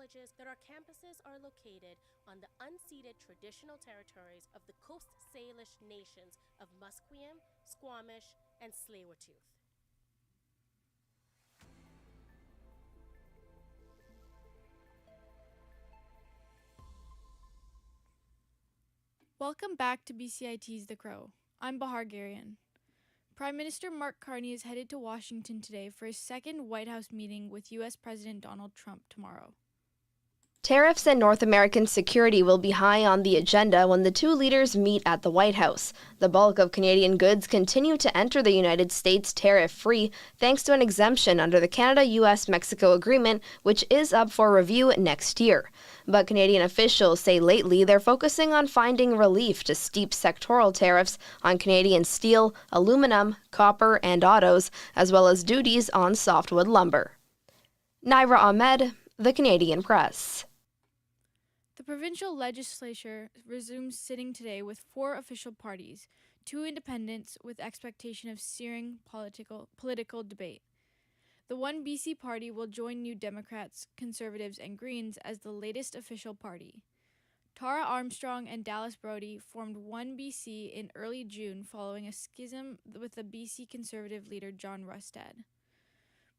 acknowledges that our campuses are located on the unceded traditional territories of the Coast Salish nations of Musqueam, Squamish, and Tsleil-Waututh. Welcome back to BCIT's The Crow. I'm Bahar Garian. Prime Minister Mark Carney is headed to Washington today for his second White House meeting with U.S. President Donald Trump tomorrow. Tariffs and North American security will be high on the agenda when the two leaders meet at the White House. The bulk of Canadian goods continue to enter the United States tariff-free thanks to an exemption under the Canada-US-Mexico Agreement, which is up for review next year. But Canadian officials say lately they're focusing on finding relief to steep sectoral tariffs on Canadian steel, aluminum, copper, and autos, as well as duties on softwood lumber. Naira Ahmed, The Canadian Press. The provincial legislature resumes sitting today with 4 official parties, 2 independents with expectation of searing political debate. The One BC party will join New Democrats, Conservatives, and Greens as the latest official party. Tara Armstrong and Dallas Brody formed One BC in early June following a schism with the BC Conservative leader John Rustad.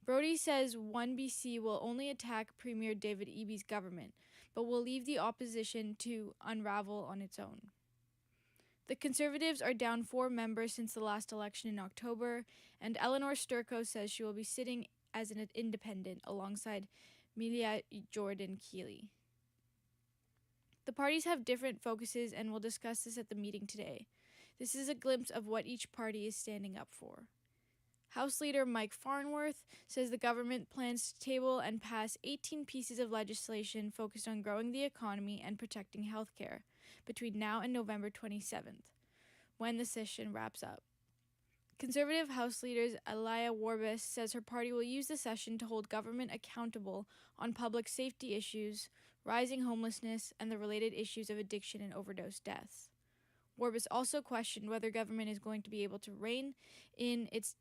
Brody says One BC will only attack Premier David Eby's government, but will leave the opposition to unravel on its own. The Conservatives are down 4 members since the last election in October, and Eleanor Sturko says she will be sitting as an independent alongside Milia Jordan Keeley. The parties have different focuses and will discuss this at the meeting today. This is a glimpse of what each party is standing up for. House Leader Mike Farnworth says the government plans to table and pass 18 pieces of legislation focused on growing the economy and protecting health care between now and November 27th, when the session wraps up. Conservative House Leader Alaya Warbis says her party will use the session to hold government accountable on public safety issues, rising homelessness, and the related issues of addiction and overdose deaths. Warbis also questioned whether government is going to be able to rein in its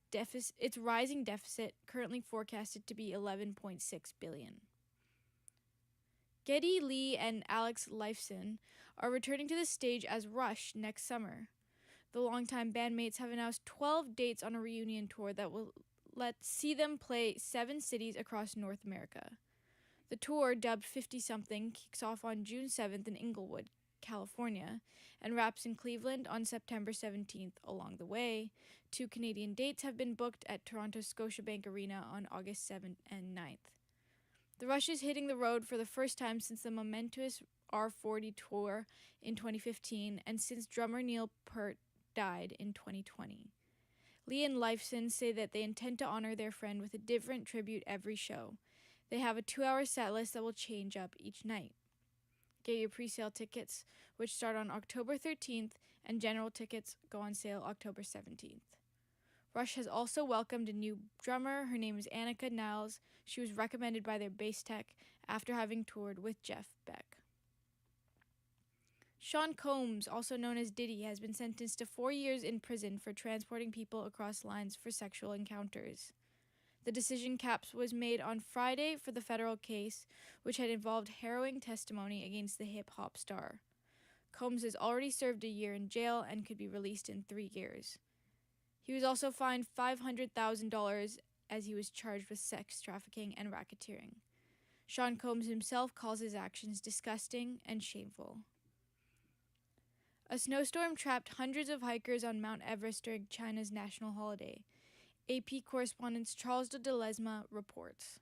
rising deficit, currently forecasted to be $11.6 billion. Geddy Lee and Alex Lifeson are returning to the stage as Rush next summer. The longtime bandmates have announced 12 dates on a reunion tour that will see them play 7 cities across North America. The tour, dubbed 50-something, kicks off on June 7th in Inglewood, California, and wraps in Cleveland on September 17th. Along the way, 2 Canadian dates have been booked at Toronto's Scotiabank Arena on August 7th and 9th. The Rush is hitting the road for the first time since the momentous R40 tour in 2015 and since drummer Neil Peart died in 2020. Lee and Lifeson say that they intend to honor their friend with a different tribute every show. They have a 2-hour set list that will change up each night. Get your pre-sale tickets, which start on October 13th, and general tickets go on sale October 17th. Rush has also welcomed a new drummer. Her name is Annika Niles. She was recommended by their bass tech after having toured with Jeff Beck. Sean Combs, also known as Diddy, has been sentenced to 4 years in prison for transporting people across lines for sexual encounters. The decision caps was made on Friday for the federal case, which had involved harrowing testimony against the hip-hop star. Combs has already served a year in jail and could be released in 3 years. He was also fined $500,000 as he was charged with sex trafficking and racketeering. Sean Combs himself calls his actions disgusting and shameful. A snowstorm trapped hundreds of hikers on Mount Everest during China's national holiday. AP correspondent Charles de Delesma reports.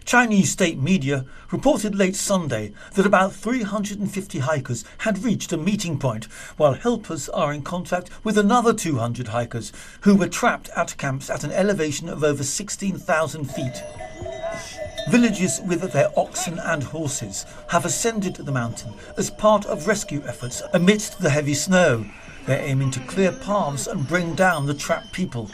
Chinese state media reported late Sunday that about 350 hikers had reached a meeting point, while helpers are in contact with another 200 hikers who were trapped at camps at an elevation of over 16,000 feet. Villagers with their oxen and horses have ascended the mountain as part of rescue efforts amidst the heavy snow. They're aiming to clear paths and bring down the trapped people.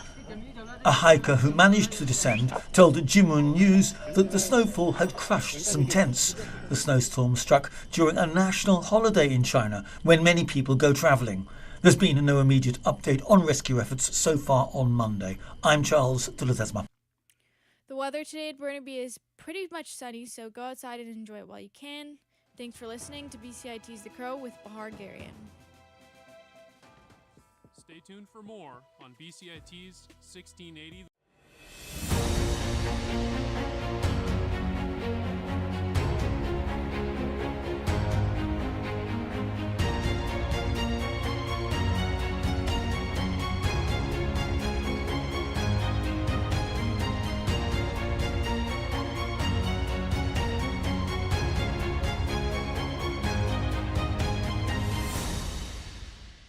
A hiker who managed to descend told Jimun News that the snowfall had crushed some tents. The snowstorm struck during a national holiday in China when many people go travelling. There's been no immediate update on rescue efforts so far on Monday. I'm Charles de Ledesma. The weather today at Burnaby is pretty much sunny, so go outside and enjoy it while you can. Thanks for listening to BCIT's The Crow with Bahar Garian. Stay tuned for more on BCIT's 1680.